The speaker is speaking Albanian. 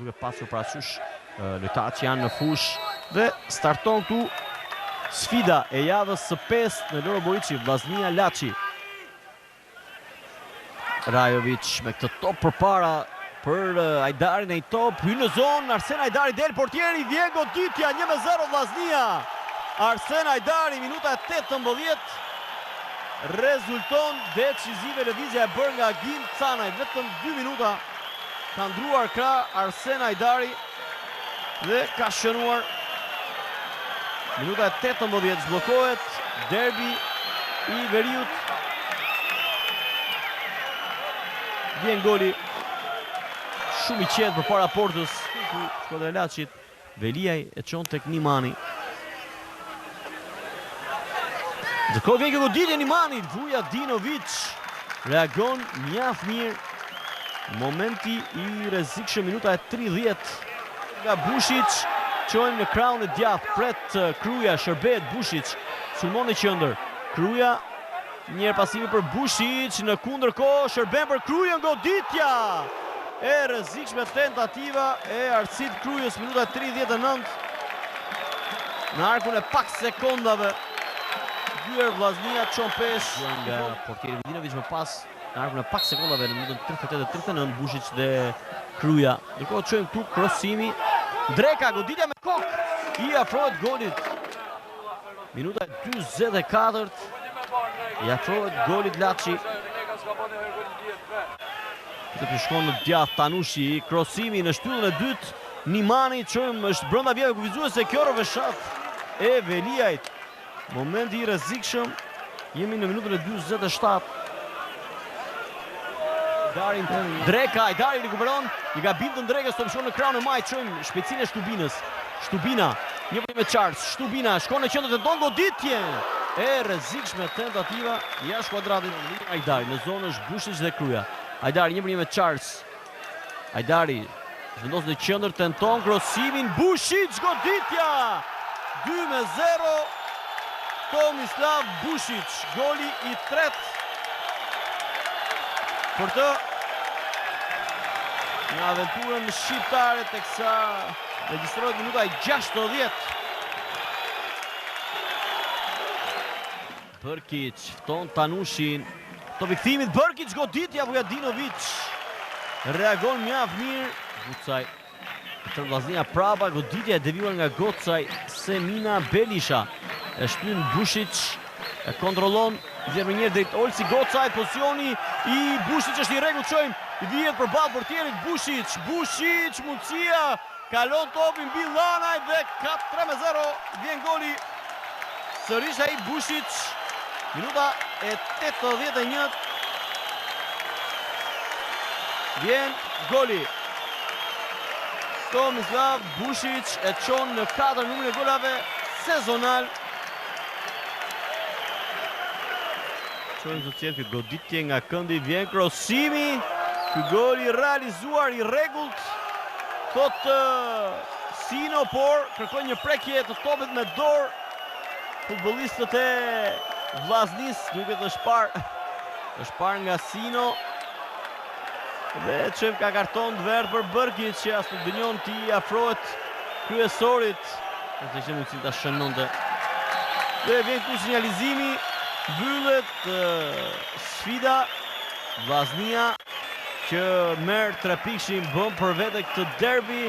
duke pasur parasysh lojtarët që janë në fush dhe starton këtu sfida e javës së 5 në Loro Boriçi, Vllaznia Laçi. Rajovic me këtë top përpara për Ajdarin e i top, hyn në zonë, Arsen Ajdari del portieri, vjen goditja, 1-0 Vllaznia. Arsen Ajdari, minuta 18, rezulton decisive, lëvizja e bërë nga Gim Canaj, vetëm 2 minuta ka ndruar krah Arsen Ajdari dhe ka shënuar. Minuta 18, zblokohet derbi i Veriut. Vjen goli shumë i qetë përpara portës ku skuadra e Laçit. Veliaj e çon tek Nimani. Ndërkohë vjen kjo goditje Nimani, Vujadinovic reagon mjaft mirë. Momenti i rrezikshëm, minuta e 30 nga Bushic. Çojmë në krahun e djathtë, pret Kruja, shërbet Bushic, sulmon në qendër. Kruja, një pasimi për Bushic, në kundërkohë shërben për Krujën, goditja e rrezikshme, tentativa e Arsit Krujës, minuta 39. Në arkun e pak sekondave dyer Vllaznia çon pesh nga portieri Vidinovic, më pas në arkun e pak sekondave në minutën 38-39 Bushic dhe Kruja. Ndërkohë çojmë këtu krosimi, Dreka, goditja me kokë, i afrohet golit. Minuta 44, i afrohet golit Laçi. Të shkon në djathtë Tanushi, krosimi në shtyllën e dytë, Nimani, çojmë është brenda vijave kufizuese, kjo rrëveshat e Veliajt. Momenti i rrezikshëm, jemi në minutën e 47. Dreka, Ajdari rikuperon, i gabim të Drekës, të shkon në krahun e majt, çojmë shpejtësinë e Shtubinës. Shtubina, një për me Charles, Shtubina, shkon në qendër të don, goditje e rrezikshme, tentativa jashtë kuadratit. Ajdari, në zonë është Bushic dhe Kruja. Ajdari, një për një me Charles. Ajdari, vendos në qendër, tenton krosimin, Bushic, goditja! 2-0, Tomislav Bushic, goli i tretë për të në aventurën shqiptare, teksa regjistrohet minuta e 60. Brkic, fton Tanushin, to pikthimit Brkic, goditja Vujadinovic. Reagon mjaft mirë Gucaj. Të Vllaznia prapa, goditja e devijuar nga Gocaj, Semina Belisha. E shtyn Bushic, e kontrollon, vjen më njëherë drejt Olsi Gocaj, pozicioni i Bushic është i rregullt, çojmë, i vihet përballë portierit Bushic, mundësia, kalon topin mbi Llanaj dhe ka 3-0, vjen goli sërish ai Bushic, minuta e 81. Vjen goli. Tomislav Bushic e çon në 4 numrin e golave sezonal. Çojmë zotjet ky goditje nga këndi, vjen krosimi, ky goli realizuar i rregullt, thot Sino, por kërkon një prekje të topit me dorë. Futbollistët e Vllaznis duket është par nga Sino. Dhe çojmë ka karton të verdh për Brkic që as nuk dënjon ti afrohet kryesorit. Të që mundësi ta shënonte. Dhe vjen ku sinjalizimi, mbyllet sfida. Vllaznia që merr 3 pikshin, bën për vete këtë derbi